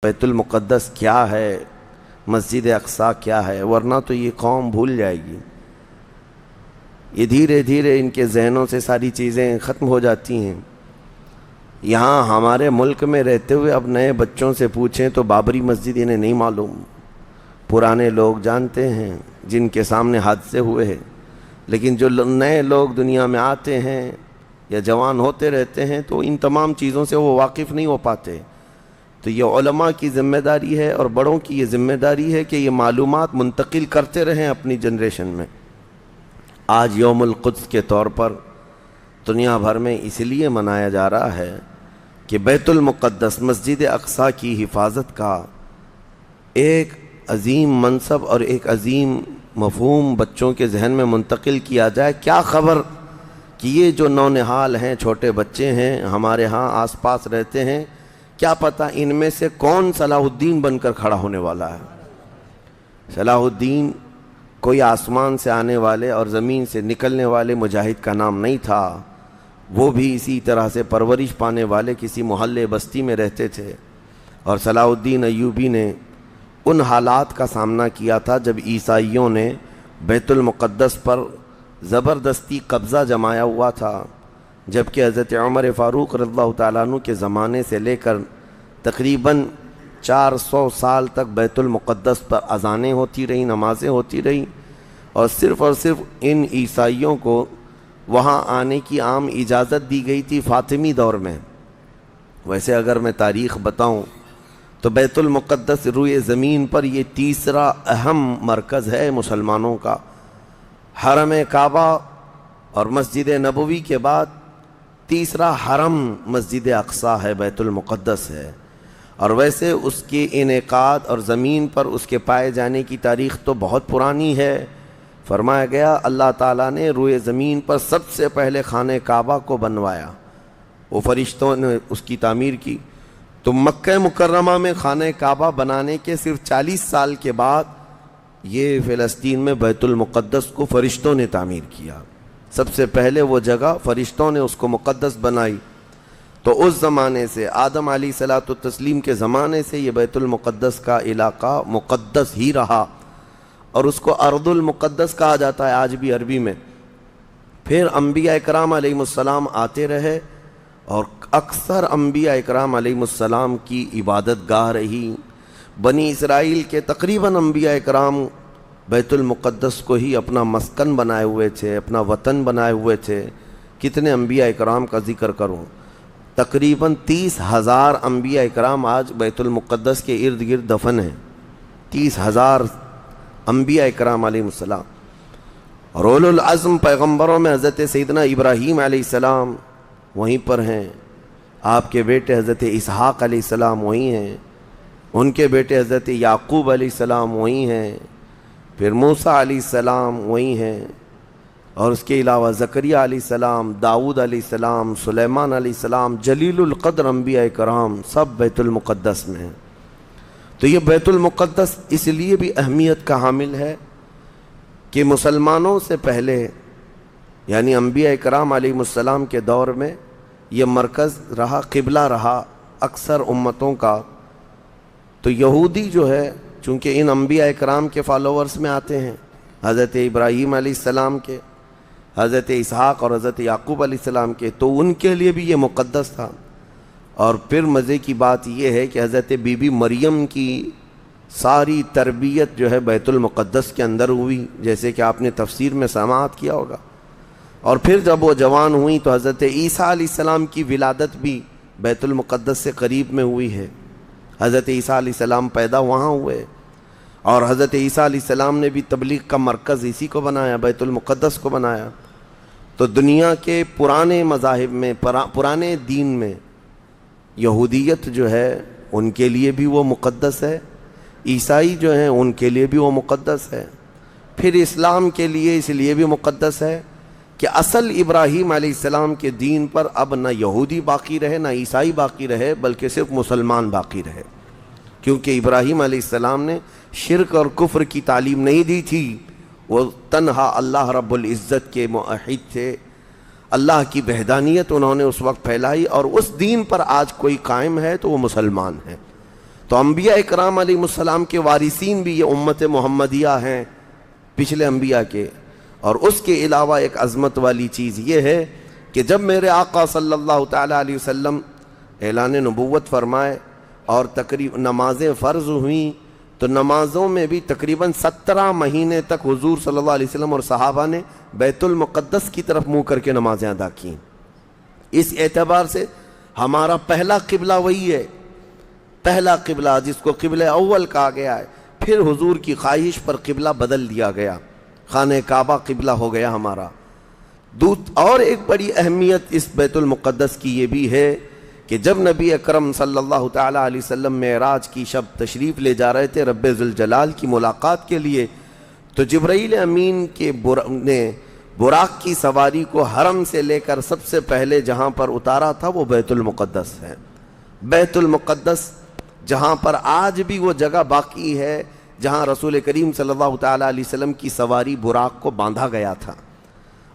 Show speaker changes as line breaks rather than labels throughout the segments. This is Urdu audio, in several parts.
بیت المقدس کیا ہے، مسجد اقصی کیا ہے، ورنہ تو یہ قوم بھول جائے گی۔ یہ دھیرے دھیرے ان کے ذہنوں سے ساری چیزیں ختم ہو جاتی ہیں۔ یہاں ہمارے ملک میں رہتے ہوئے اب نئے بچوں سے پوچھیں تو بابری مسجد انہیں نہیں معلوم۔ پرانے لوگ جانتے ہیں جن کے سامنے حادثے ہوئے ہیں، لیکن جو نئے لوگ دنیا میں آتے ہیں یا جوان ہوتے رہتے ہیں تو ان تمام چیزوں سے وہ واقف نہیں ہو پاتے۔ تو یہ علماء کی ذمہ داری ہے اور بڑوں کی یہ ذمہ داری ہے کہ یہ معلومات منتقل کرتے رہیں اپنی جنریشن میں۔ آج یوم القدس کے طور پر دنیا بھر میں اس لیے منایا جا رہا ہے کہ بیت المقدس مسجد اقصی کی حفاظت کا ایک عظیم منصب اور ایک عظیم مفہوم بچوں کے ذہن میں منتقل کیا جائے۔ کیا خبر کہ یہ جو نونہال ہیں، چھوٹے بچے ہیں، ہمارے ہاں آس پاس رہتے ہیں، کیا پتہ ان میں سے کون صلاح الدین بن کر کھڑا ہونے والا ہے۔ صلاح الدین کوئی آسمان سے آنے والے اور زمین سے نکلنے والے مجاہد کا نام نہیں تھا، وہ بھی اسی طرح سے پرورش پانے والے کسی محلے بستی میں رہتے تھے۔ اور صلاح الدین ایوبی نے ان حالات کا سامنا کیا تھا جب عیسائیوں نے بیت المقدس پر زبردستی قبضہ جمایا ہوا تھا، جبکہ حضرت عمر فاروق رضی اللہ تعالیٰ عنہ کے زمانے سے لے کر تقریباً 400 سال تک بیت المقدس پر اذانیں ہوتی رہیں، نمازیں ہوتی رہیں، اور صرف ان عیسائیوں کو وہاں آنے کی عام اجازت دی گئی تھی فاطمی دور میں۔ ویسے اگر میں تاریخ بتاؤں تو بیت المقدس روئے زمین پر یہ تیسرا اہم مرکز ہے مسلمانوں کا۔ حرم کعبہ اور مسجد نبوی کے بعد تیسرا حرم مسجد اقصی ہے، بیت المقدس ہے۔ اور ویسے اس کے انعقاد اور زمین پر اس کے پائے جانے کی تاریخ تو بہت پرانی ہے۔ فرمایا گیا اللہ تعالیٰ نے روئے زمین پر سب سے پہلے خانہ کعبہ کو بنوایا، وہ فرشتوں نے اس کی تعمیر کی۔ تو مکہ مکرمہ میں خانہ کعبہ بنانے کے صرف 40 سال کے بعد یہ فلسطین میں بیت المقدس کو فرشتوں نے تعمیر کیا۔ سب سے پہلے وہ جگہ فرشتوں نے اس کو مقدس بنائی۔ تو اس زمانے سے آدم علیہ الصلوۃ والتسلیم کے زمانے سے یہ بیت المقدس کا علاقہ مقدس ہی رہا، اور اس کو ارض المقدس کہا جاتا ہے آج بھی عربی میں۔ پھر انبیاء اکرام علیہ السلام آتے رہے، اور اکثر انبیاء اکرام علیہ السلام کی عبادت گاہ رہی۔ بنی اسرائیل کے تقریباً انبیاء اکرام بیت المقدس کو ہی اپنا مسکن بنائے ہوئے تھے، اپنا وطن بنائے ہوئے تھے۔ کتنے انبیاء اکرام کا ذکر کروں، تقریباً 30,000 انبیاء اکرام آج بیت المقدس کے ارد گرد دفن ہیں۔ 30,000 انبیاء اکرام علیہ السلام۔ اور اولو العزم پیغمبروں میں حضرت سیدنا ابراہیم علیہ السلام وہیں پر ہیں، آپ کے بیٹے حضرت اسحاق علیہ السلام وہیں ہیں، ان کے بیٹے حضرت یعقوب علیہ السلام وہیں ہیں، پھر موسیٰ علیہ السلام وہیں ہیں، اور اس کے علاوہ زکریہ علیہ السلام، داؤد علیہ السلام، سلیمان علیہ السلام، جلیل القدر انبیاء کرام سب بیت المقدس میں ہیں۔ تو یہ بیت المقدس اس لیے بھی اہمیت کا حامل ہے کہ مسلمانوں سے پہلے یعنی انبیاء کرام علیہ السلام کے دور میں یہ مرکز رہا، قبلہ رہا اکثر امتوں کا۔ تو یہودی جو ہے چونکہ ان انبیاء کرام کے فالوورز میں آتے ہیں، حضرت ابراہیم علیہ السلام کے، حضرت اسحاق اور حضرت یعقوب علیہ السلام کے، تو ان کے لیے بھی یہ مقدس تھا۔ اور پھر مزے کی بات یہ ہے کہ حضرت بی بی مریم کی ساری تربیت جو ہے بیت المقدس کے اندر ہوئی، جیسے کہ آپ نے تفسیر میں سماعت کیا ہوگا۔ اور پھر جب وہ جوان ہوئی تو حضرت عیسیٰ علیہ السلام کی ولادت بھی بیت المقدس سے قریب میں ہوئی ہے۔ حضرت عیسیٰ علیہ السلام پیدا وہاں ہوئے، اور حضرت عیسیٰ علیہ السلام نے بھی تبلیغ کا مرکز اسی کو بنایا، بیت المقدس کو بنایا۔ تو دنیا کے پرانے مذاہب میں، پرانے دین میں یہودیت جو ہے ان کے لیے بھی وہ مقدس ہے، عیسائی جو ہیں ان کے لیے بھی وہ مقدس ہے، پھر اسلام کے لیے اس لیے بھی مقدس ہے کہ اصل ابراہیم علیہ السلام کے دین پر اب نہ یہودی باقی رہے نہ عیسائی باقی رہے، بلکہ صرف مسلمان باقی رہے، کیونکہ ابراہیم علیہ السلام نے شرک اور کفر کی تعلیم نہیں دی تھی، وہ تنہا اللہ رب العزت کے موحد تھے، اللہ کی وحدانیت انہوں نے اس وقت پھیلائی، اور اس دین پر آج کوئی قائم ہے تو وہ مسلمان ہے۔ تو انبیاء اکرام علیہ السلام کے وارثین بھی یہ امت محمدیہ ہیں پچھلے انبیاء کے. اور اس کے علاوہ ایک عظمت والی چیز یہ ہے کہ جب میرے آقا صلی اللہ تعالیٰ علیہ وسلم اعلان نبوت فرمائے اور تقریباً نمازیں فرض ہوئیں تو نمازوں میں بھی تقریباً 17 مہینے تک حضور صلی اللہ علیہ وسلم اور صحابہ نے بیت المقدس کی طرف منہ کر کے نمازیں ادا کیں. اس اعتبار سے ہمارا پہلا قبلہ وہی ہے، پہلا قبلہ جس کو قبلہ اول کہا گیا ہے. پھر حضور کی خواہش پر قبلہ بدل دیا گیا، خانہ کعبہ قبلہ ہو گیا ہمارا. اور ایک بڑی اہمیت اس بیت المقدس کی یہ بھی ہے کہ جب نبی اکرم صلی اللہ تعالیٰ علیہ وسلم معراج کی شب تشریف لے جا رہے تھے رب ذوالجلال کی ملاقات کے لیے، تو جبرائیل امین کے نے براق کی سواری کو حرم سے لے کر سب سے پہلے جہاں پر اتارا تھا وہ بیت المقدس ہے. بیت المقدس جہاں پر آج بھی وہ جگہ باقی ہے جہاں رسول کریم صلی اللہ تعالیٰ علیہ وسلم کی سواری براق کو باندھا گیا تھا،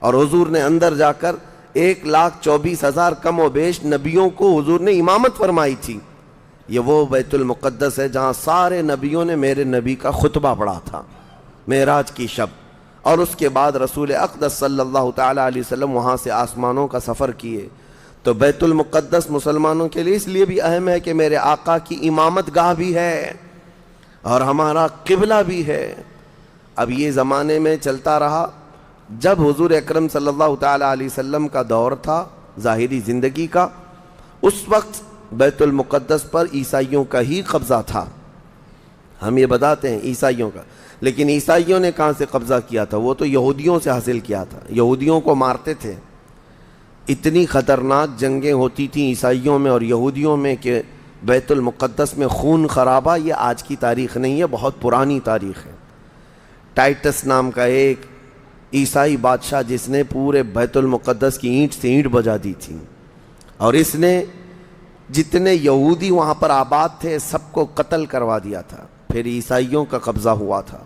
اور حضور نے اندر جا کر 1,24,000 کم و بیش نبیوں کو حضور نے امامت فرمائی تھی. یہ وہ بیت المقدس ہے جہاں سارے نبیوں نے میرے نبی کا خطبہ پڑھا تھا معراج کی شب. اور اس کے بعد رسول اقدس صلی اللہ تعالیٰ علیہ وسلم وہاں سے آسمانوں کا سفر کیے. تو بیت المقدس مسلمانوں کے لیے اس لیے بھی اہم ہے کہ میرے آقا کی امامت گاہ بھی ہے اور ہمارا قبلہ بھی ہے. اب یہ زمانے میں چلتا رہا، جب حضور اکرم صلی اللہ تعالیٰ علیہ وسلم کا دور تھا ظاہری زندگی کا، اس وقت بیت المقدس پر عیسائیوں کا ہی قبضہ تھا. ہم یہ بتاتے ہیں عیسائیوں کا، لیکن عیسائیوں نے کہاں سے قبضہ کیا تھا؟ وہ تو یہودیوں سے حاصل کیا تھا. یہودیوں کو مارتے تھے، اتنی خطرناک جنگیں ہوتی تھیں عیسائیوں میں اور یہودیوں میں کہ بیت المقدس میں خون خرابہ یہ آج کی تاریخ نہیں ہے، بہت پرانی تاریخ ہے. ٹائٹس نام کا ایک عیسائی بادشاہ جس نے پورے بیت المقدس کی اینٹ سے اینٹ بجا دی تھی، اور اس نے جتنے یہودی وہاں پر آباد تھے سب کو قتل کروا دیا تھا. پھر عیسائیوں کا قبضہ ہوا تھا.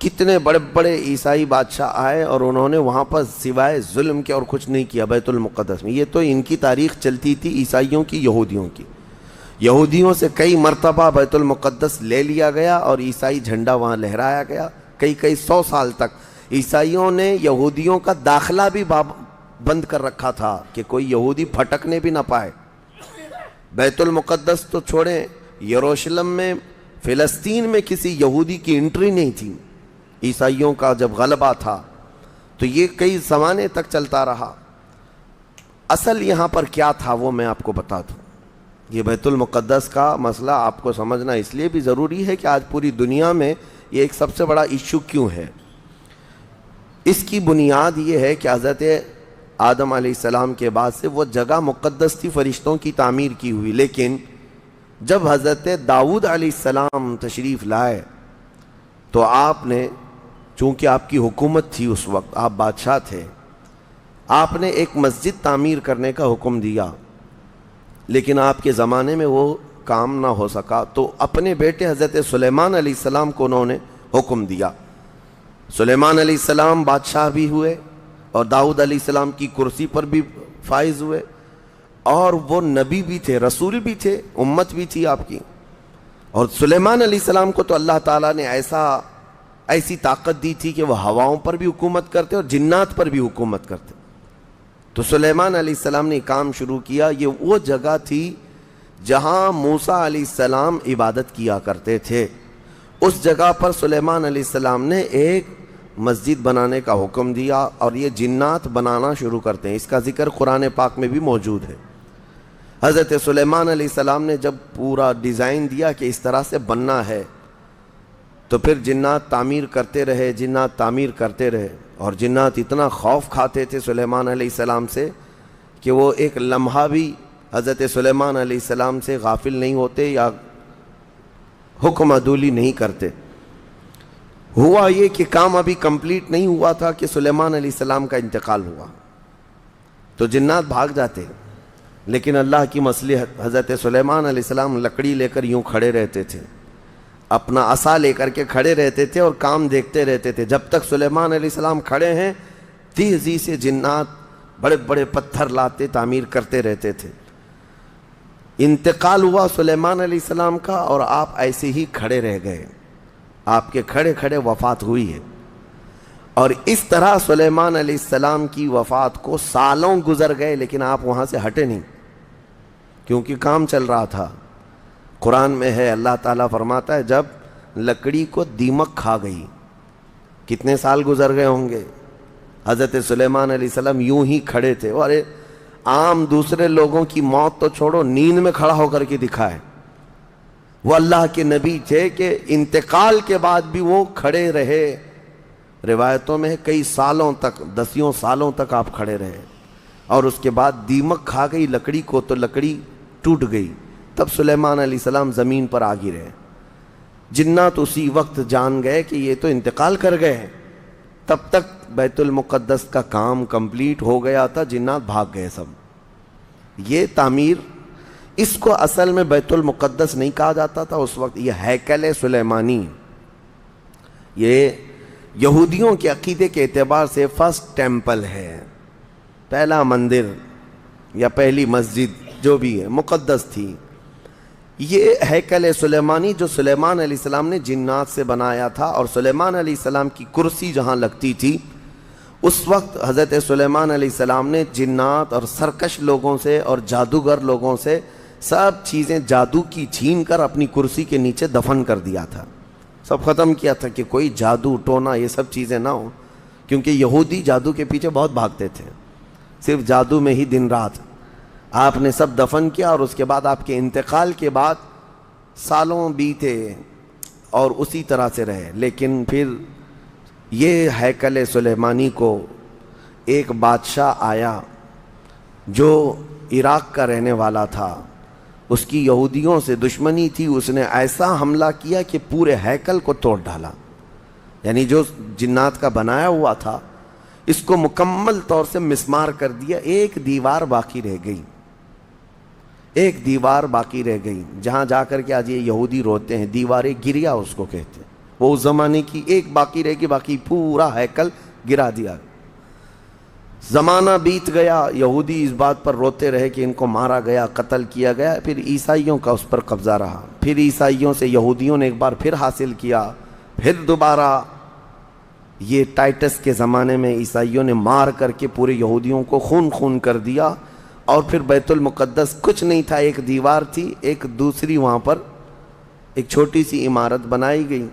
کتنے بڑے بڑے عیسائی بادشاہ آئے اور انہوں نے وہاں پر سوائے ظلم کے اور کچھ نہیں کیا بیت المقدس میں. یہ تو ان کی تاریخ چلتی تھی عیسائیوں کی، یہودیوں کی. یہودیوں سے کئی مرتبہ بیت المقدس لے لیا گیا اور عیسائی جھنڈا وہاں لہرایا گیا. کئی 100 سال تک عیسائیوں نے یہودیوں کا داخلہ بھی بند کر رکھا تھا کہ کوئی یہودی پھٹکنے بھی نہ پائے. بیت المقدس تو چھوڑیں، یروشلم میں فلسطین میں کسی یہودی کی انٹری نہیں تھی. عیسائیوں کا جب غلبہ تھا تو یہ کئی زمانے تک چلتا رہا. اصل یہاں پر کیا تھا وہ میں آپ کو بتا دوں. یہ بیت المقدس کا مسئلہ آپ کو سمجھنا اس لیے بھی ضروری ہے کہ آج پوری دنیا میں یہ ایک سب سے بڑا ایشو کیوں ہے. اس کی بنیاد یہ ہے کہ حضرت آدم علیہ السلام کے بعد سے وہ جگہ مقدس تھی، فرشتوں کی تعمیر کی ہوئی. لیکن جب حضرت داؤد علیہ السلام تشریف لائے تو آپ نے، چونکہ آپ کی حکومت تھی اس وقت، آپ بادشاہ تھے، آپ نے ایک مسجد تعمیر کرنے کا حکم دیا. لیکن آپ کے زمانے میں وہ کام نہ ہو سکا تو اپنے بیٹے حضرت سلیمان علیہ السلام کو انہوں نے حکم دیا. سلیمان علیہ السلام بادشاہ بھی ہوئے اور داؤد علیہ السلام کی کرسی پر بھی فائز ہوئے، اور وہ نبی بھی تھے، رسول بھی تھے، امت بھی تھی آپ کی. اور سلیمان علیہ السلام کو تو اللہ تعالیٰ نے ایسی طاقت دی تھی کہ وہ ہواؤں پر بھی حکومت کرتے اور جنات پر بھی حکومت کرتے. تو سلیمان علیہ السلام نے کام شروع کیا. یہ وہ جگہ تھی جہاں موسیٰ علیہ السلام عبادت کیا کرتے تھے. اس جگہ پر سلیمان علیہ السلام نے ایک مسجد بنانے کا حکم دیا اور یہ جنات بنانا شروع کرتے ہیں. اس کا ذکر قرآن پاک میں بھی موجود ہے. حضرت سلیمان علیہ السلام نے جب پورا ڈیزائن دیا کہ اس طرح سے بننا ہے تو پھر جنات تعمیر کرتے رہے اور جنات اتنا خوف کھاتے تھے سلیمان علیہ السلام سے کہ وہ ایک لمحہ بھی حضرت سلیمان علیہ السلام سے غافل نہیں ہوتے یا حکم عدولی نہیں کرتے. ہوا یہ کہ کام ابھی کمپلیٹ نہیں ہوا تھا کہ سلیمان علیہ السلام کا انتقال ہوا تو جنات بھاگ جاتے. لیکن اللہ کی مصلحت، حضرت سلیمان علیہ السلام لکڑی لے کر یوں کھڑے رہتے تھے، اپنا عصا لے کر کے کھڑے رہتے تھے اور کام دیکھتے رہتے تھے. جب تک سلیمان علیہ السلام کھڑے ہیں تیزی سے جنات بڑے بڑے پتھر لاتے تعمیر کرتے رہتے تھے. انتقال ہوا سلیمان علیہ السلام کا اور آپ ایسے ہی کھڑے رہ گئے، آپ کے کھڑے کھڑے وفات ہوئی ہے۔ اور اس طرح سلیمان علیہ السلام کی وفات کو سالوں گزر گئے لیکن آپ وہاں سے ہٹے نہیں، کیونکہ کام چل رہا تھا۔ قرآن میں ہے، اللہ تعالیٰ فرماتا ہے جب لکڑی کو دیمک کھا گئی، کتنے سال گزر گئے ہوں گے، حضرت سلیمان علیہ السلام یوں ہی کھڑے تھے۔ ارے عام دوسرے لوگوں کی موت تو چھوڑو، نیند میں کھڑا ہو کر کے دکھائے، وہ اللہ کے نبی تھے کہ انتقال کے بعد بھی وہ کھڑے رہے۔ روایتوں میں کئی سالوں تک، دسیوں سالوں تک آپ کھڑے رہے، اور اس کے بعد دیمک کھا گئی لکڑی کو تو لکڑی ٹوٹ گئی، تب سلیمان علیہ السلام زمین پر آ گرے۔ جنات اسی وقت جان گئے کہ یہ تو انتقال کر گئے، تب تک بیت المقدس کا کام کمپلیٹ ہو گیا تھا، جنات بھاگ گئے سب۔ یہ تعمیر، اس کو اصل میں بیت المقدس نہیں کہا جاتا تھا اس وقت، یہ ہیکل سلیمانی، یہ یہودیوں کے عقیدے کے اعتبار سے فرسٹ ٹیمپل ہے، پہلا مندر یا پہلی مسجد جو بھی ہے مقدس تھی۔ یہ ہیکل سلیمانی جو سلیمان علیہ السلام نے جنات سے بنایا تھا، اور سلیمان علیہ السلام کی کرسی جہاں لگتی تھی اس وقت حضرت سلیمان علیہ السلام نے جنات اور سرکش لوگوں سے اور جادوگر لوگوں سے سب چیزیں جادو کی چھین کر اپنی کرسی کے نیچے دفن کر دیا تھا، سب ختم کیا تھا کہ کوئی جادو ٹونا یہ سب چیزیں نہ ہوں، کیونکہ یہودی جادو کے پیچھے بہت بھاگتے تھے، صرف جادو میں ہی دن رات۔ آپ نے سب دفن کیا، اور اس کے بعد آپ کے انتقال کے بعد سالوں بیتے اور اسی طرح سے رہے۔ لیکن پھر یہ ہیکل سلیمانی کو ایک بادشاہ آیا جو عراق کا رہنے والا تھا، اس کی یہودیوں سے دشمنی تھی، اس نے ایسا حملہ کیا کہ پورے ہیکل کو توڑ ڈالا، یعنی جو جنات کا بنایا ہوا تھا اس کو مکمل طور سے مسمار کر دیا، ایک دیوار باقی رہ گئی، ایک دیوار باقی رہ گئی، جہاں جا کر کے آج یہ یہودی روتے ہیں، دیوار گریا اس کو کہتے ہیں، وہ اس زمانے کی ایک باقی رہ گئی، باقی پورا ہیکل گرا دیا۔ زمانہ بیت گیا، یہودی اس بات پر روتے رہے کہ ان کو مارا گیا، قتل کیا گیا، پھر عیسائیوں کا اس پر قبضہ رہا، پھر عیسائیوں سے یہودیوں نے ایک بار پھر حاصل کیا، پھر دوبارہ یہ ٹائٹس کے زمانے میں عیسائیوں نے مار کر کے پورے یہودیوں کو خون خون کر دیا، اور پھر بیت المقدس کچھ نہیں تھا، ایک دیوار تھی، ایک دوسری وہاں پر ایک چھوٹی سی عمارت بنائی گئی،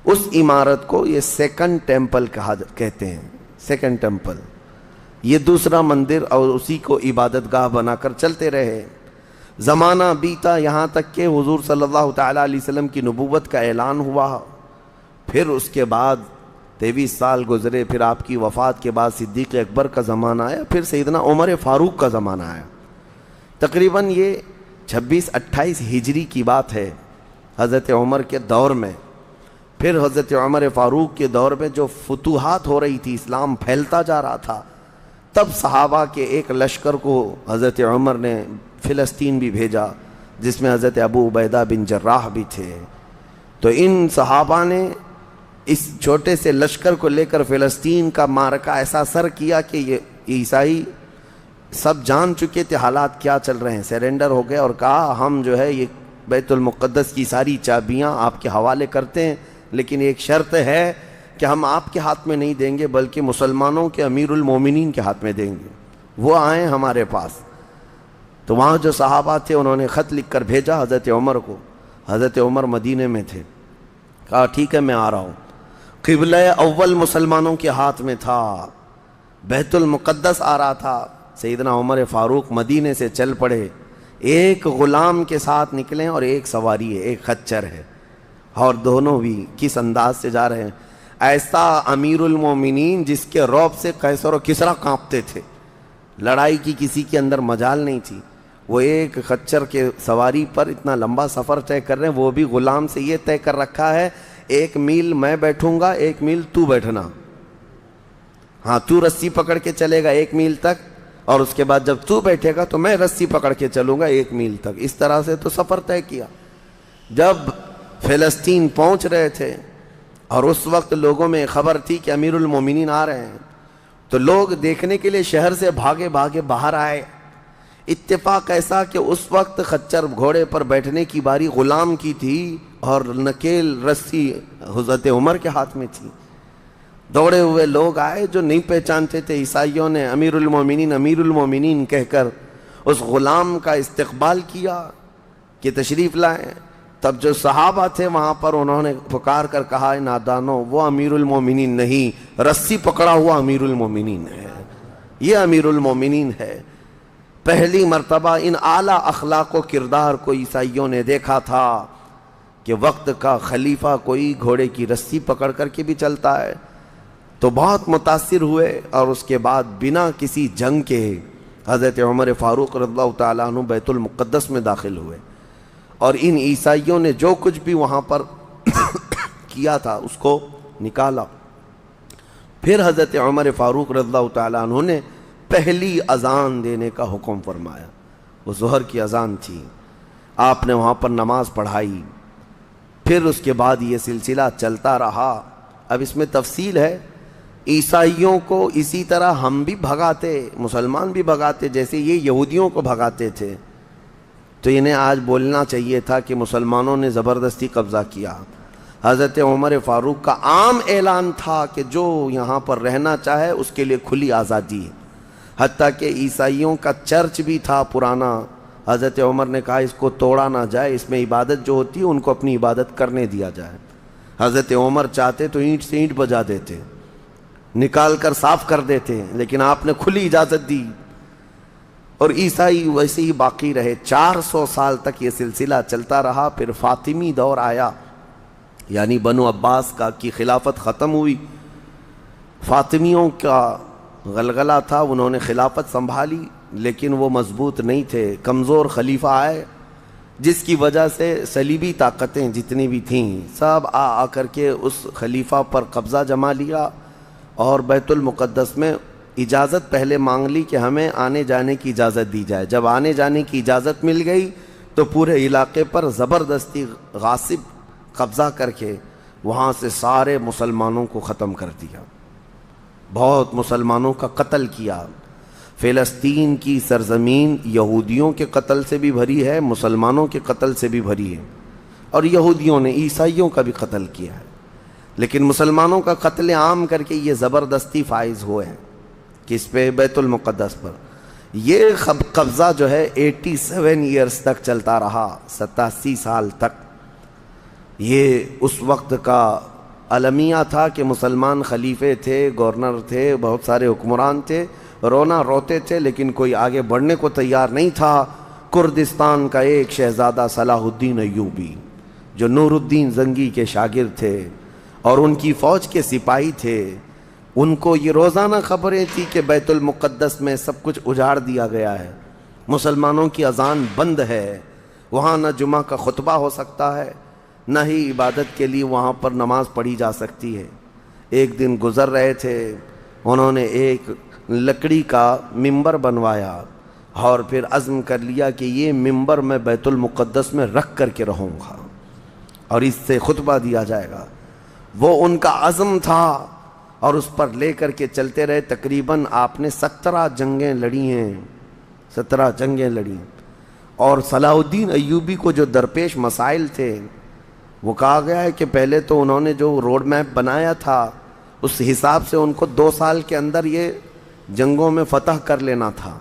اس عمارت کو یہ سیکنڈ ٹیمپل کہتے ہیں، سیکنڈ ٹیمپل، یہ دوسرا مندر، اور اسی کو عبادت گاہ بنا کر چلتے رہے۔ زمانہ بیتا، یہاں تک کہ حضور صلی اللہ تعالیٰ علیہ وسلم کی نبوت کا اعلان ہوا، پھر اس کے بعد 23 سال گزرے، پھر آپ کی وفات کے بعد صدیق اکبر کا زمانہ آیا، پھر سیدنا عمر فاروق کا زمانہ آیا۔ تقریباً یہ 26-28 ہجری کی بات ہے، حضرت عمر کے دور میں۔ پھر حضرت عمر فاروق کے دور میں جو فتوحات ہو رہی تھی، اسلام پھیلتا جا رہا تھا، تب صحابہ کے ایک لشکر کو حضرت عمر نے فلسطین بھی بھیجا، جس میں حضرت ابو عبیدہ بن جراح بھی تھے۔ تو ان صحابہ نے اس چھوٹے سے لشکر کو لے کر فلسطین کا معرکہ ایسا سر کیا کہ یہ عیسائی سب جان چکے تھے حالات کیا چل رہے ہیں، سیرنڈر ہو گئے اور کہا ہم جو ہے یہ بیت المقدس کی ساری چابیاں آپ کے حوالے کرتے ہیں، لیکن ایک شرط ہے کہ ہم آپ کے ہاتھ میں نہیں دیں گے بلکہ مسلمانوں کے امیر المومنین کے ہاتھ میں دیں گے، وہ آئیں ہمارے پاس۔ تو وہاں جو صحابہ تھے انہوں نے خط لکھ کر بھیجا حضرت عمر کو، حضرت عمر مدینے میں تھے، کہا ٹھیک ہے میں آ رہا ہوں۔ قبلہ اول مسلمانوں کے ہاتھ میں تھا، بیت المقدس آ رہا تھا، سیدنا عمر فاروق مدینے سے چل پڑے، ایک غلام کے ساتھ نکلیں اور ایک سواری ہے، ایک خچر ہے، اور دونوں بھی کس انداز سے جا رہے ہیں، ایسا امیر المومنین جس کے رعب سے قیصر و کسریٰ کانپتے تھے، لڑائی کی کسی کے اندر مجال نہیں تھی، وہ ایک خچر کے سواری پر اتنا لمبا سفر طے کر رہے ہیں، وہ بھی غلام سے یہ طے کر رکھا ہے 1 میل میں بیٹھوں گا، 1 میل تو بیٹھنا، ہاں تو رسی پکڑ کے چلے گا 1 میل تک، اور اس کے بعد جب تو بیٹھے گا تو میں رسی پکڑ کے چلوں گا 1 میل تک، اس طرح سے تو سفر طے کیا۔ جب فلسطین پہنچ رہے تھے اور اس وقت لوگوں میں خبر تھی کہ امیر المومنین آ رہے ہیں، تو لوگ دیکھنے کے لیے شہر سے بھاگے بھاگے باہر آئے، اتفاق ایسا کہ اس وقت خچر گھوڑے پر بیٹھنے کی باری غلام کی تھی اور نکیل رسی حضرت عمر کے ہاتھ میں تھی. دوڑے ہوئے لوگ آئے جو نہیں پہچانتے تھے. عیسائیوں نے امیر المومنین کہہ کر اس غلام کا استقبال کیا کہ تشریف لائیں. تب جو صحابہ تھے وہاں پر انہوں نے پکار کر کہا نادانو وہ امیر المومنین نہیں، رسی پکڑا ہوا امیر المومنین ہے، یہ امیر المومنین ہے. پہلی مرتبہ ان اعلیٰ اخلاق و کردار کو عیسائیوں نے دیکھا تھا کہ وقت کا خلیفہ کوئی گھوڑے کی رسی پکڑ کر کے بھی چلتا ہے. تو بہت متاثر ہوئے اور اس کے بعد بنا کسی جنگ کے حضرت عمر فاروق رضی اللہ تعالیٰ عنہ بیت المقدس میں داخل ہوئے اور ان عیسائیوں نے جو کچھ بھی وہاں پر کیا تھا اس کو نکالا. پھر حضرت عمر فاروق رضی اللہ تعالیٰ عنہ نے پہلی اذان دینے کا حکم فرمایا. وہ ظہر کی اذان تھی، آپ نے وہاں پر نماز پڑھائی. پھر اس کے بعد یہ سلسلہ چلتا رہا. اب اس میں تفصیل ہے. عیسائیوں کو اسی طرح ہم بھی بھگاتے، مسلمان بھی بھگاتے جیسے یہ یہودیوں کو بھگاتے تھے. تو انہیں آج بولنا چاہیے تھا کہ مسلمانوں نے زبردستی قبضہ کیا. حضرت عمر فاروق کا عام اعلان تھا کہ جو یہاں پر رہنا چاہے اس کے لیے کھلی آزادی. حتیٰ کہ عیسائیوں کا چرچ بھی تھا پرانا. حضرت عمر نے کہا اس کو توڑا نہ جائے، اس میں عبادت جو ہوتی ہے ان کو اپنی عبادت کرنے دیا جائے. حضرت عمر چاہتے تو اینٹ سے اینٹ بجا دیتے، نکال کر صاف کر دیتے، لیکن آپ نے کھلی اجازت دی. اور عیسائی ویسے ہی باقی رہے. 400 سال تک یہ سلسلہ چلتا رہا. پھر فاطمی دور آیا، یعنی بنو عباس کی خلافت ختم ہوئی. فاطمیوں کا غلغلہ تھا، انہوں نے خلافت سنبھالی لیکن وہ مضبوط نہیں تھے. کمزور خلیفہ آئے جس کی وجہ سے صلیبی طاقتیں جتنی بھی تھیں سب آ کر کے اس خلیفہ پر قبضہ جما لیا اور بیت المقدس میں اجازت پہلے مانگ لی کہ ہمیں آنے جانے کی اجازت دی جائے. جب آنے جانے کی اجازت مل گئی تو پورے علاقے پر زبردستی غاصب قبضہ کر کے وہاں سے سارے مسلمانوں کو ختم کر دیا. بہت مسلمانوں کا قتل کیا. فلسطین کی سرزمین یہودیوں کے قتل سے بھی بھری ہے، مسلمانوں کے قتل سے بھی بھری ہے. اور یہودیوں نے عیسائیوں کا بھی قتل کیا ہے، لیکن مسلمانوں کا قتل عام کر کے یہ زبردستی فائز ہوئے ہیں. کس پہ؟ بیت المقدس پر. یہ قبضہ جو ہے 87 ایئرز تک چلتا رہا، 87 سال تک. یہ اس وقت کا المیہ تھا کہ مسلمان خلیفے تھے، گورنر تھے، بہت سارے حکمران تھے، رونا روتے تھے لیکن کوئی آگے بڑھنے کو تیار نہیں تھا. کردستان کا ایک شہزادہ صلاح الدین ایوبی جو نور الدین زنگی کے شاگرد تھے اور ان کی فوج کے سپاہی تھے، ان کو یہ روزانہ خبریں تھی کہ بیت المقدس میں سب کچھ اجاڑ دیا گیا ہے، مسلمانوں کی اذان بند ہے، وہاں نہ جمعہ کا خطبہ ہو سکتا ہے نہ ہی عبادت کے لیے وہاں پر نماز پڑھی جا سکتی ہے. ایک دن گزر رہے تھے، انہوں نے ایک لکڑی کا ممبر بنوایا اور پھر عزم کر لیا کہ یہ ممبر میں بیت المقدس میں رکھ کر کے رہوں گا اور اس سے خطبہ دیا جائے گا. وہ ان کا عزم تھا اور اس پر لے کر کے چلتے رہے. تقریباً آپ نے 17 جنگیں لڑی ہیں، 17 جنگیں لڑی. اور صلاح الدین ایوبی کو جو درپیش مسائل تھے وہ کہا گیا ہے کہ پہلے تو انہوں نے جو روڈ میپ بنایا تھا اس حساب سے ان کو 2 سال کے اندر یہ جنگوں میں فتح کر لینا تھا.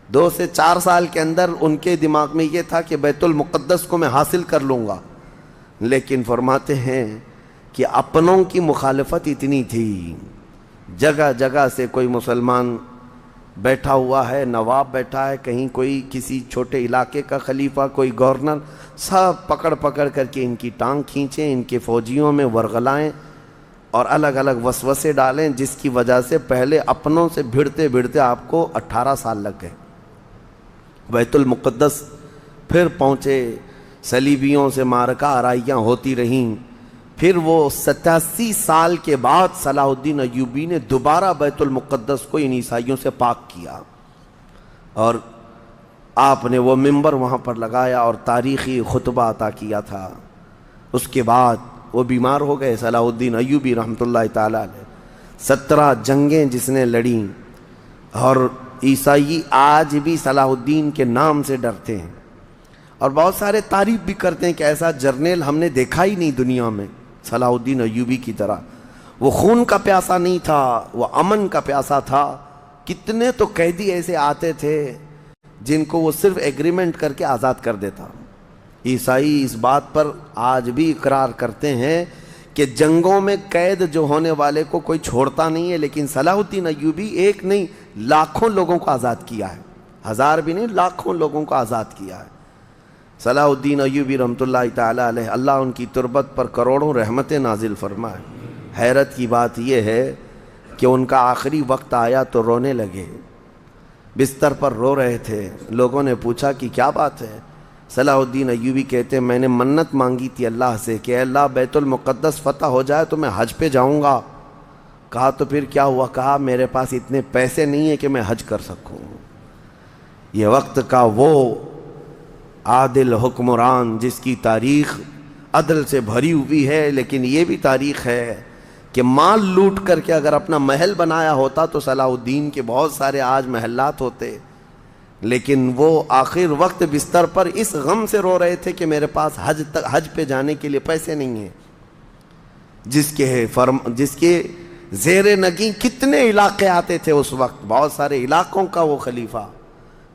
2 سے 4 سال کے اندر ان کے دماغ میں یہ تھا کہ بیت المقدس کو میں حاصل کر لوں گا. لیکن فرماتے ہیں کہ اپنوں کی مخالفت اتنی تھی، جگہ جگہ سے کوئی مسلمان بیٹھا ہوا ہے، نواب بیٹھا ہے، کہیں کوئی کسی چھوٹے علاقے کا خلیفہ، کوئی گورنر، سب پکڑ پکڑ کر کے ان کی ٹانگ کھینچیں، ان کے فوجیوں میں ورغلائیں اور الگ الگ وسوسے ڈالیں، جس کی وجہ سے پہلے اپنوں سے بھڑتے بھڑتے آپ کو 18 سال لگ گئے. بیت المقدس پھر پہنچے، صلیبیوں سے معرکہ آرائیاں ہوتی رہیں. پھر وہ 87 سال کے بعد صلاح الدین ایوبی نے دوبارہ بیت المقدس کو ان عیسائیوں سے پاک کیا اور آپ نے وہ ممبر وہاں پر لگایا اور تاریخی خطبہ عطا کیا تھا. اس کے بعد وہ بیمار ہو گئے صلاح الدین ایوبی رحمۃ اللہ تعالیٰ علیہ. 17 جنگیں جس نے لڑیں اور عیسائی آج بھی صلاح الدین کے نام سے ڈرتے ہیں اور بہت سارے تعریف بھی کرتے ہیں کہ ایسا جرنیل ہم نے دیکھا ہی نہیں دنیا میں صلاح الدین ایوبی کی طرح. وہ خون کا پیاسا نہیں تھا, وہ امن کا پیاسا تھا. کتنے تو قیدی ایسے آتے تھے جن کو وہ صرف ایگریمنٹ کر کے آزاد کر دیتا. عیسائی اس بات پر آج بھی اقرار کرتے ہیں کہ جنگوں میں قید جو ہونے والے کو کوئی چھوڑتا نہیں ہے, لیکن صلاح الدین ایوبی ایک نہیں لاکھوں لوگوں کو آزاد کیا ہے. ہزار بھی نہیں, لاکھوں لوگوں کو آزاد کیا ہے. صلاح الدین ایوبی رحمۃ اللہ تعالی علیہ, اللہ ان کی تربت پر کروڑوں رحمتیں نازل فرمائے. حیرت کی بات یہ ہے کہ ان کا آخری وقت آیا تو رونے لگے, بستر پر رو رہے تھے. لوگوں نے پوچھا کہ کیا بات ہے؟ صلاح الدین ایوبی کہتے ہیں میں نے منت مانگی تھی اللہ سے کہ اے اللہ بیت المقدس فتح ہو جائے تو میں حج پہ جاؤں گا. کہا تو پھر کیا ہوا؟ کہا میرے پاس اتنے پیسے نہیں ہیں کہ میں حج کر سکوں. یہ وقت کا وہ عادل حکمران جس کی تاریخ عدل سے بھری ہوئی ہے, لیکن یہ بھی تاریخ ہے کہ مال لوٹ کر کے اگر اپنا محل بنایا ہوتا تو صلاح الدین کے بہت سارے آج محلات ہوتے, لیکن وہ آخر وقت بستر پر اس غم سے رو رہے تھے کہ میرے پاس حج پہ جانے کے لیے پیسے نہیں ہیں. جس کے زیر نگیں کتنے علاقے آتے تھے اس وقت, بہت سارے علاقوں کا وہ خلیفہ.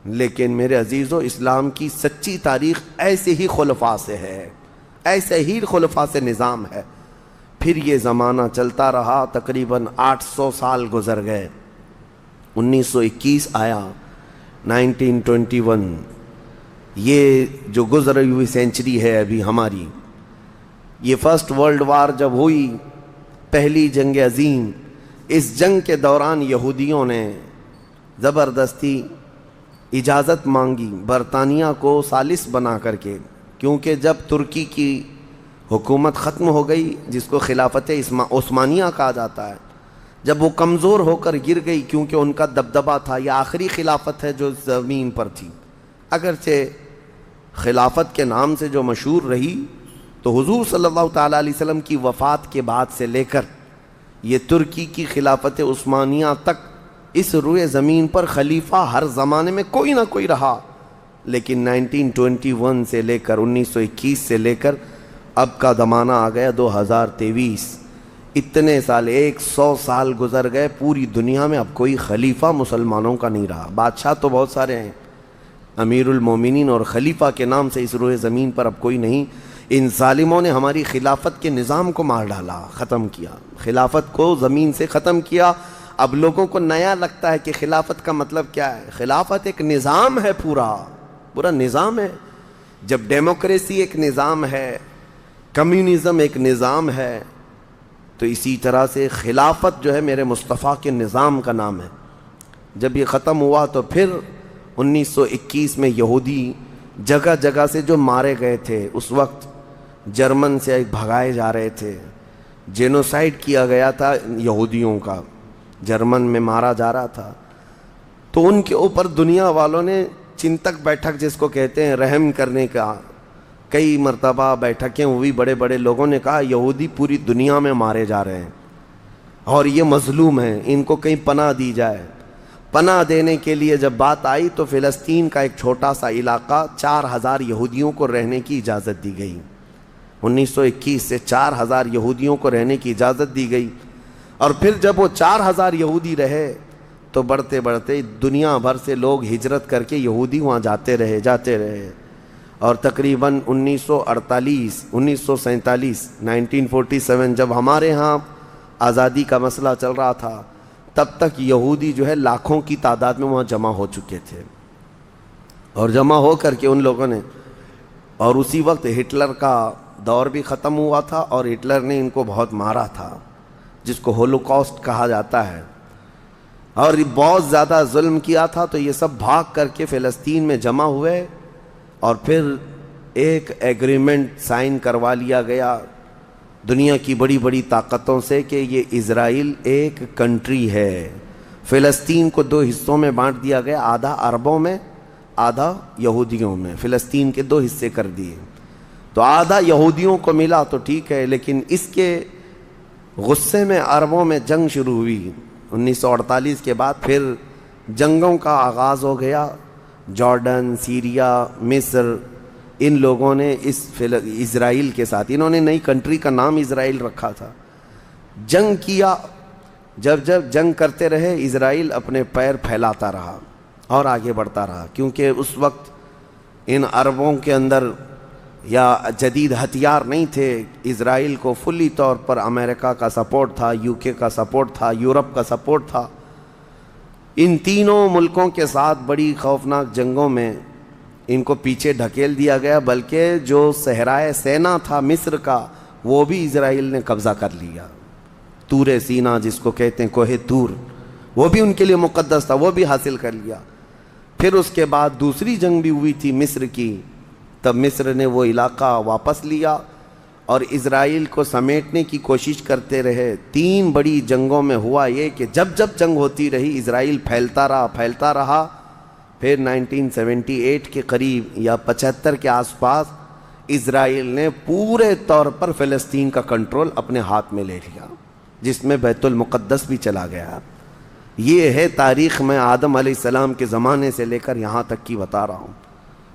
لیکن میرے عزیزو, اسلام کی سچی تاریخ ایسے ہی خلفاء سے ہے, ایسے ہی خلفاء سے نظام ہے. پھر یہ زمانہ چلتا رہا, تقریباً 800 سال گزر گئے. 1921 آیا, 1921. یہ جو گزری ہوئی سینچری ہے ابھی ہماری, یہ فرسٹ ورلڈ وار جب ہوئی, پہلی جنگ عظیم, اس جنگ کے دوران یہودیوں نے زبردستی اجازت مانگی برطانیہ کو ثالث بنا کر کے, کیونکہ جب ترکی کی حکومت ختم ہو گئی جس کو خلافت عثمانیہ کہا جاتا ہے, جب وہ کمزور ہو کر گر گئی کیونکہ ان کا دبدبہ تھا, یہ آخری خلافت ہے جو زمین پر تھی. اگرچہ خلافت کے نام سے جو مشہور رہی, تو حضور صلی اللہ تعالیٰ علیہ وسلم کی وفات کے بعد سے لے کر یہ ترکی کی خلافت عثمانیہ تک اس روئے زمین پر خلیفہ ہر زمانے میں کوئی نہ کوئی رہا. لیکن 1921 سے لے کر 1921 سے لے کر اب کا زمانہ آ گیا 2023, اتنے سال, 100 سال گزر گئے. پوری دنیا میں اب کوئی خلیفہ مسلمانوں کا نہیں رہا. بادشاہ تو بہت سارے ہیں, امیر المومنین اور خلیفہ کے نام سے اس روئے زمین پر اب کوئی نہیں. ان ظالموں نے ہماری خلافت کے نظام کو مار ڈالا, ختم کیا, خلافت کو زمین سے ختم کیا. اب لوگوں کو نیا لگتا ہے کہ خلافت کا مطلب کیا ہے. خلافت ایک نظام ہے, پورا نظام ہے. جب ڈیموکریسی ایک نظام ہے, کمیونزم ایک نظام ہے, تو اسی طرح سے خلافت جو ہے میرے مصطفیٰ کے نظام کا نام ہے. جب یہ ختم ہوا تو پھر 1921 میں یہودی جگہ جگہ سے جو مارے گئے تھے, اس وقت جرمن سے بھگائے جا رہے تھے, جینوسائیڈ کیا گیا تھا یہودیوں کا, جرمن میں مارا جا رہا تھا. تو ان کے اوپر دنیا والوں نے چنتک بیٹھک جس کو کہتے ہیں رحم کرنے کا, کئی مرتبہ بیٹھکیں ہوئی. بڑے بڑے لوگوں نے کہا یہودی پوری دنیا میں مارے جا رہے ہیں اور یہ مظلوم ہیں, ان کو کہیں پناہ دی جائے. پناہ دینے کے لیے جب بات آئی تو فلسطین کا ایک چھوٹا سا علاقہ 4000 یہودیوں کو رہنے کی اجازت دی گئی. 1921 سے 4000 یہودیوں کو رہنے کی اجازت دی گئی. اور پھر جب وہ 4000 یہودی رہے تو بڑھتے بڑھتے دنیا بھر سے لوگ ہجرت کر کے یہودی وہاں جاتے رہے. اور تقریباً 1947 جب ہمارے ہاں آزادی کا مسئلہ چل رہا تھا, تب تک یہودی جو ہے لاکھوں کی تعداد میں وہاں جمع ہو چکے تھے. اور جمع ہو کر کے ان لوگوں نے, اور اسی وقت ہٹلر کا دور بھی ختم ہوا تھا اور ہٹلر نے ان کو بہت مارا تھا, جس کو ہولوکاسٹ کہا جاتا ہے, اور بہت زیادہ ظلم کیا تھا. تو یہ سب بھاگ کر کے فلسطین میں جمع ہوئے اور پھر ایک ایگریمنٹ سائن کروا لیا گیا دنیا کی بڑی بڑی طاقتوں سے کہ یہ اسرائیل ایک کنٹری ہے. فلسطین کو 2 حصوں میں بانٹ دیا گیا, آدھا عربوں میں آدھا یہودیوں میں. فلسطین کے 2 حصے کر دیے, تو آدھا یہودیوں کو ملا تو ٹھیک ہے, لیکن اس کے غصے میں عربوں میں جنگ شروع ہوئی 1948 کے بعد. پھر جنگوں کا آغاز ہو گیا. جارڈن، سیریا، مصر، ان لوگوں نے اسرائیل کے ساتھ، انہوں نے نئی کنٹری کا نام اسرائیل رکھا تھا، جنگ کیا. جب جنگ کرتے رہے اسرائیل اپنے پیر پھیلاتا رہا اور آگے بڑھتا رہا، کیونکہ اس وقت ان عربوں کے اندر یا جدید ہتھیار نہیں تھے. اسرائیل کو فلی طور پر امریکہ کا سپورٹ تھا، یو کے کا سپورٹ تھا، یورپ کا سپورٹ تھا. ان تینوں ملکوں کے ساتھ بڑی خوفناک جنگوں میں ان کو پیچھے ڈھکیل دیا گیا، بلکہ جو صحرائے سینا تھا مصر کا وہ بھی اسرائیل نے قبضہ کر لیا. طور سینا جس کو کہتے ہیں، کوہ طور، وہ بھی ان کے لیے مقدس تھا، وہ بھی حاصل کر لیا. پھر اس کے بعد دوسری جنگ بھی ہوئی تھی مصر کی، تب مصر نے وہ علاقہ واپس لیا اور اسرائیل کو سمیٹنے کی کوشش کرتے رہے. 3 بڑی جنگوں میں ہوا یہ کہ جب جنگ ہوتی رہی اسرائیل پھیلتا رہا. پھر 1978 کے قریب یا 75 کے آس پاس اسرائیل نے پورے طور پر فلسطین کا کنٹرول اپنے ہاتھ میں لے لیا، جس میں بیت المقدس بھی چلا گیا. یہ ہے تاریخ میں آدم علیہ السلام کے زمانے سے لے کر یہاں تک کی بتا رہا ہوں،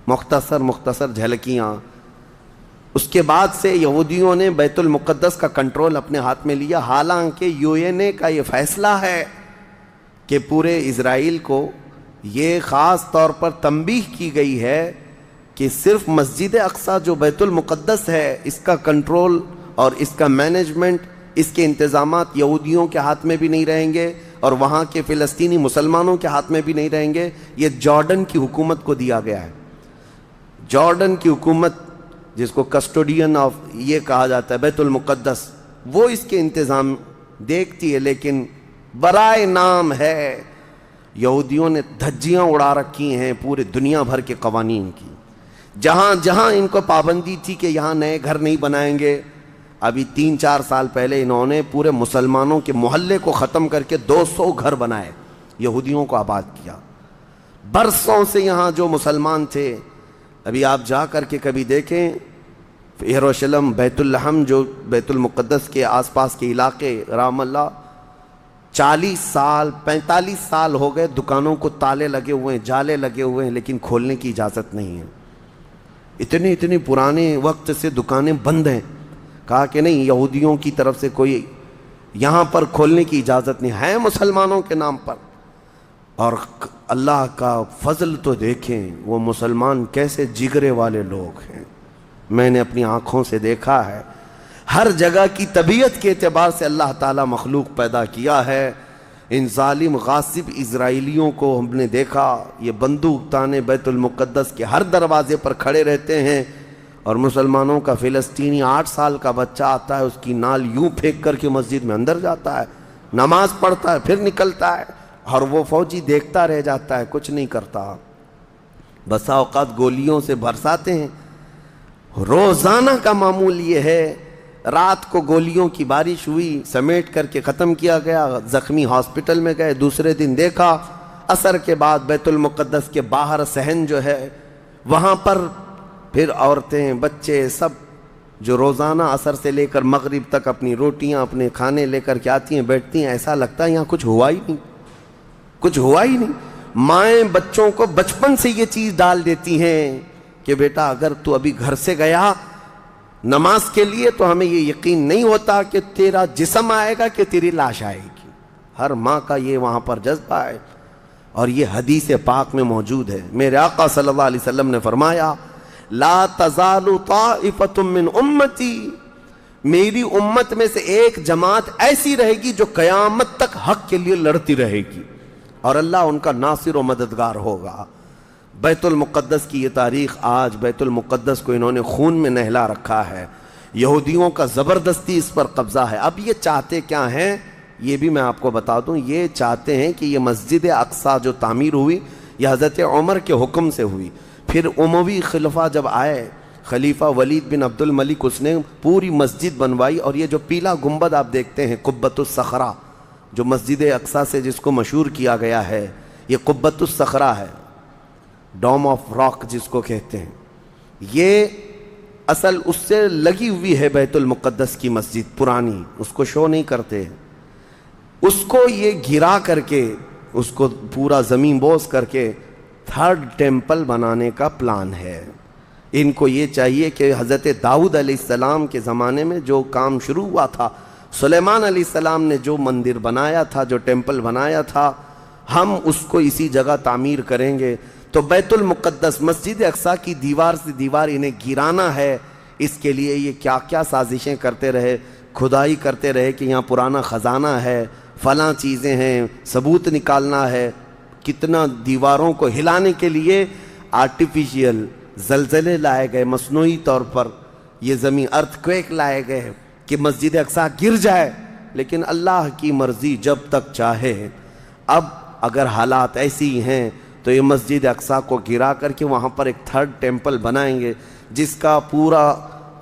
مختصر جھلکیاں. اس کے بعد سے یہودیوں نے بیت المقدس کا کنٹرول اپنے ہاتھ میں لیا، حالانکہ UN کا یہ فیصلہ ہے کہ پورے اسرائیل کو یہ خاص طور پر تنبیہ کی گئی ہے کہ صرف مسجد اقصیٰ جو بیت المقدس ہے، اس کا کنٹرول اور اس کا مینجمنٹ، اس کے انتظامات یہودیوں کے ہاتھ میں بھی نہیں رہیں گے اور وہاں کے فلسطینی مسلمانوں کے ہاتھ میں بھی نہیں رہیں گے. یہ جارڈن کی حکومت کو دیا گیا ہے. جارڈن کی حکومت، جس کو کسٹوڈین آف یہ کہا جاتا ہے بیت المقدس، وہ اس کے انتظام دیکھتی ہے، لیکن برائے نام ہے. یہودیوں نے دھجیاں اڑا رکھی ہیں پورے دنیا بھر کے قوانین کی. جہاں ان کو پابندی تھی کہ یہاں نئے گھر نہیں بنائیں گے، ابھی 3-4 سال پہلے انہوں نے پورے مسلمانوں کے محلے کو ختم کر کے 200 گھر بنائے، یہودیوں کو آباد کیا. برسوں سے یہاں جو مسلمان تھے، ابھی آپ جا کر کے کبھی دیکھیں یروشلم، بیت الحم، جو بیت المقدس کے آس پاس کے علاقے، رام اللہ، 40 سال 45 سال ہو گئے دکانوں کو تالے لگے ہوئے ہیں، جالے لگے ہوئے ہیں، لیکن کھولنے کی اجازت نہیں ہے. اتنے پرانے وقت سے دکانیں بند ہیں. کہا کہ نہیں، یہودیوں کی طرف سے کوئی یہاں پر کھولنے کی اجازت نہیں ہے، مسلمانوں کے نام پر. اور اللہ کا فضل تو دیکھیں، وہ مسلمان کیسے جگرے والے لوگ ہیں. میں نے اپنی آنکھوں سے دیکھا ہے. ہر جگہ کی طبیعت کے اعتبار سے اللہ تعالیٰ مخلوق پیدا کیا ہے. ان ظالم غاصب اسرائیلیوں کو ہم نے دیکھا، یہ بندوق تانے بیت المقدس کے ہر دروازے پر کھڑے رہتے ہیں، اور مسلمانوں کا فلسطینی 8 سال کا بچہ آتا ہے، اس کی نال یوں پھینک کر کے مسجد میں اندر جاتا ہے، نماز پڑھتا ہے، پھر نکلتا ہے، اور وہ فوجی دیکھتا رہ جاتا ہے، کچھ نہیں کرتا. بسا اوقات گولیوں سے برساتے ہیں. روزانہ کا معمول یہ ہے. رات کو گولیوں کی بارش ہوئی، سمیٹ کر کے ختم کیا گیا، زخمی ہاسپٹل میں گئے. دوسرے دن دیکھا عصر کے بعد بیت المقدس کے باہر صحن جو ہے وہاں پر پھر عورتیں، بچے، سب جو روزانہ عصر سے لے کر مغرب تک اپنی روٹیاں، اپنے کھانے لے کر کے آتی ہیں، بیٹھتی ہیں. ایسا لگتا ہے یہاں کچھ ہوا ہی نہیں. مائیں بچوں کو بچپن سے یہ چیز ڈال دیتی ہیں کہ بیٹا اگر تو ابھی گھر سے گیا نماز کے لیے تو ہمیں یہ یقین نہیں ہوتا کہ تیرا جسم آئے گا کہ تیری لاش آئے گی. ہر ماں کا یہ وہاں پر جذبہ ہے، اور یہ حدیث پاک میں موجود ہے. میرے آقا صلی اللہ علیہ وسلم نے فرمایا، لا تزال طائفۃ من امتی، میری امت میں سے ایک جماعت ایسی رہے گی جو قیامت تک حق کے لیے لڑتی رہے گی، اور اللہ ان کا ناصر و مددگار ہوگا. بیت المقدس کی یہ تاریخ، آج بیت المقدس کو انہوں نے خون میں نہلا رکھا ہے. یہودیوں کا زبردستی اس پر قبضہ ہے. اب یہ چاہتے کیا ہیں، یہ بھی میں آپ کو بتا دوں. یہ چاہتے ہیں کہ یہ مسجد اقصیٰ جو تعمیر ہوئی، یہ حضرت عمر کے حکم سے ہوئی. پھر اموی خلفہ جب آئے، خلیفہ ولید بن عبد الملک، اس نے پوری مسجد بنوائی. اور یہ جو پیلا گنبد آپ دیکھتے ہیں، قبۃ الصخرہ، جو مسجد اقصیٰ سے جس کو مشہور کیا گیا ہے، یہ قبۃ الصخرہ ہے، ڈوم آف راک جس کو کہتے ہیں. یہ اصل اس سے لگی ہوئی ہے بیت المقدس کی مسجد پرانی، اس کو شو نہیں کرتے. اس کو یہ گرا کر کے اس کو پورا زمین بوس کر کے تھرڈ ٹیمپل بنانے کا پلان ہے۔ ان کو یہ چاہیے کہ حضرت داؤد علیہ السلام کے زمانے میں جو کام شروع ہوا تھا، سلیمان علیہ السلام نے جو مندر بنایا تھا، جو ٹیمپل بنایا تھا، ہم اس کو اسی جگہ تعمیر کریں گے۔ تو بیت المقدس، مسجد اقصیٰ کی دیوار سے دیوار انہیں گرانا ہے۔ اس کے لیے یہ کیا کیا سازشیں کرتے رہے، کھدائی کرتے رہے کہ یہاں پرانا خزانہ ہے، فلاں چیزیں ہیں، ثبوت نکالنا ہے۔ کتنا دیواروں کو ہلانے کے لیے آرٹیفیشیل زلزلے لائے گئے، مصنوعی طور پر یہ زمین ارتھ کویک لائے گئے کہ مسجد اقصیٰ گر جائے، لیکن اللہ کی مرضی جب تک چاہے۔ اب اگر حالات ایسی ہیں تو یہ مسجد اقصیٰ کو گرا کر کے وہاں پر ایک تھرڈ ٹیمپل بنائیں گے، جس کا پورا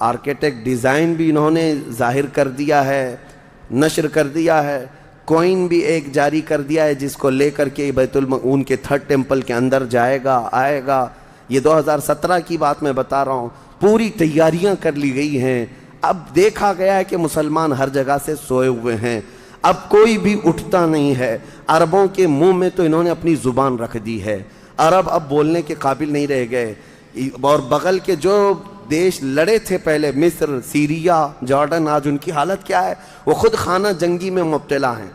آرکیٹیکٹ ڈیزائن بھی انہوں نے ظاہر کر دیا ہے، نشر کر دیا ہے، کوئن بھی ایک جاری کر دیا ہے جس کو لے کر کے ان کے تھرڈ ٹیمپل کے اندر جائے گا، آئے گا۔ یہ 2017 کی بات میں بتا رہا ہوں، پوری تیاریاں کر لی گئی ہیں۔ اب دیکھا گیا ہے کہ مسلمان ہر جگہ سے سوئے ہوئے ہیں، اب کوئی بھی اٹھتا نہیں ہے۔ عربوں کے منہ میں تو انہوں نے اپنی زبان رکھ دی ہے، عرب اب بولنے کے قابل نہیں رہ گئے۔ اور بغل کے جو دیش لڑے تھے پہلے، مصر، سیریا، جارڈن، آج ان کی حالت کیا ہے؟ وہ خود خانہ جنگی میں مبتلا ہیں،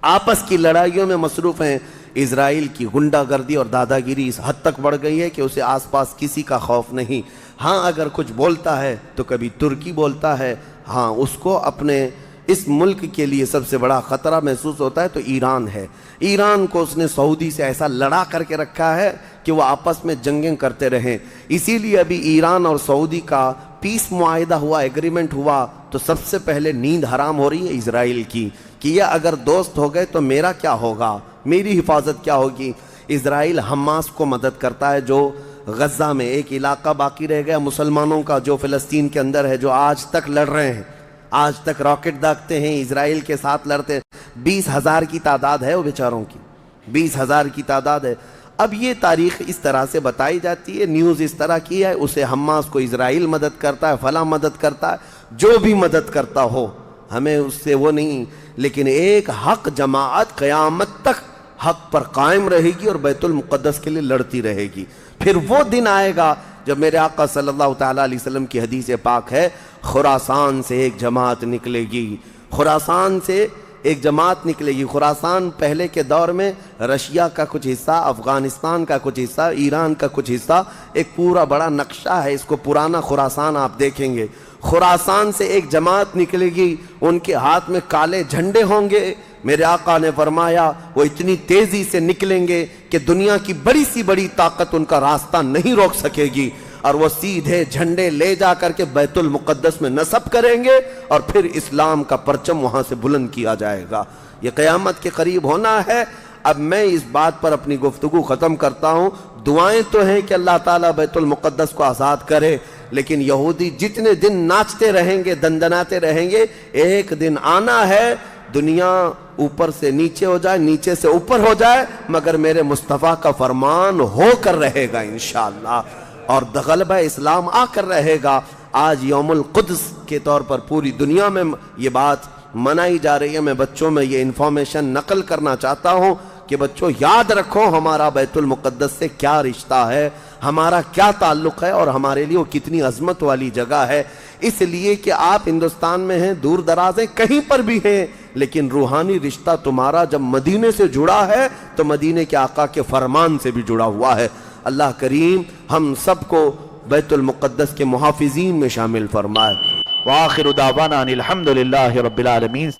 آپس کی لڑائیوں میں مصروف ہیں۔ اسرائیل کی غنڈہ گردی اور دادا گیری اس حد تک بڑھ گئی ہے کہ اسے آس پاس کسی کا خوف نہیں۔ ہاں اگر کچھ بولتا ہے تو کبھی ترکی بولتا ہے، ہاں اس کو اپنے اس ملک کے لیے سب سے بڑا خطرہ محسوس ہوتا ہے تو ایران ہے۔ ایران کو اس نے سعودی سے ایسا لڑا کر کے رکھا ہے کہ وہ آپس میں جنگیں کرتے رہیں۔ اسی لیے ابھی ایران اور سعودی کا پیس معاہدہ ہوا، ایگریمنٹ ہوا، تو سب سے پہلے نیند حرام ہو رہی ہے اسرائیل کی کہ یہ اگر دوست ہو گئے تو میرا کیا ہوگا، میری حفاظت کیا ہوگی۔ اسرائیل حماس کو مدد کرتا ہے، جو غزہ میں ایک علاقہ باقی رہ گیا مسلمانوں کا جو فلسطین کے اندر ہے، جو آج تک لڑ رہے ہیں، آج تک راکٹ داغتے ہیں، اسرائیل کے ساتھ لڑتے ہیں۔ 20,000 کی تعداد ہے وہ بیچاروں کی، 20,000 کی تعداد ہے۔ اب یہ تاریخ اس طرح سے بتائی جاتی ہے، نیوز اس طرح کی ہے، اسے حماس کو اسرائیل مدد کرتا ہے، فلاں مدد کرتا ہے، جو بھی مدد کرتا ہو ہمیں اس سے وہ نہیں، لیکن ایک حق جماعت قیامت تک حق پر قائم رہے گی اور بیت المقدس کے لیے لڑتی رہے گی۔ پھر وہ دن آئے گا جب میرے آقا صلی اللہ تعالیٰ علیہ وسلم کی حدیث پاک ہے، خراسان سے ایک جماعت نکلے گی، خراسان سے ایک جماعت نکلے گی۔ خراسان پہلے کے دور میں رشیا کا کچھ حصہ، افغانستان کا کچھ حصہ، ایران کا کچھ حصہ، ایک پورا بڑا نقشہ ہے، اس کو پرانا خراسان آپ دیکھیں گے۔ خراسان سے ایک جماعت نکلے گی، ان کے ہاتھ میں کالے جھنڈے ہوں گے۔ میرے آقا نے فرمایا وہ اتنی تیزی سے نکلیں گے کہ دنیا کی بڑی سی بڑی طاقت ان کا راستہ نہیں روک سکے گی، اور وہ سیدھے جھنڈے لے جا کر کے بیت المقدس میں نصب کریں گے، اور پھر اسلام کا پرچم وہاں سے بلند کیا جائے گا۔ یہ قیامت کے قریب ہونا ہے۔ اب میں اس بات پر اپنی گفتگو ختم کرتا ہوں۔ دعائیں تو ہیں کہ اللہ تعالیٰ بیت المقدس کو آزاد کرے، لیکن یہودی جتنے دن ناچتے رہیں گے، دندناتے رہیں گے، ایک دن آنا ہے دنیا اوپر سے نیچے ہو جائے، نیچے سے اوپر ہو جائے، مگر میرے مصطفیٰ کا فرمان ہو کر رہے گا انشاءاللہ، اور غلبہ اسلام آ کر رہے گا۔ آج یوم القدس کے طور پر پوری دنیا میں یہ بات منائی جا رہی ہے۔ میں بچوں میں یہ انفارمیشن نقل کرنا چاہتا ہوں کہ بچوں یاد رکھو ہمارا بیت المقدس سے کیا رشتہ ہے، ہمارا کیا تعلق ہے، اور ہمارے لیے وہ کتنی عظمت والی جگہ ہے۔ اس لیے کہ آپ ہندوستان میں ہیں، دور دراز ہیں، کہیں پر بھی ہیں، لیکن روحانی رشتہ تمہارا جب مدینے سے جڑا ہے تو مدینے کے آقا کے فرمان سے بھی جڑا ہوا ہے۔ اللہ کریم ہم سب کو بیت المقدس کے محافظین میں شامل فرمائے۔
وآخر دعوانا ان الحمد للہ رب العالمین۔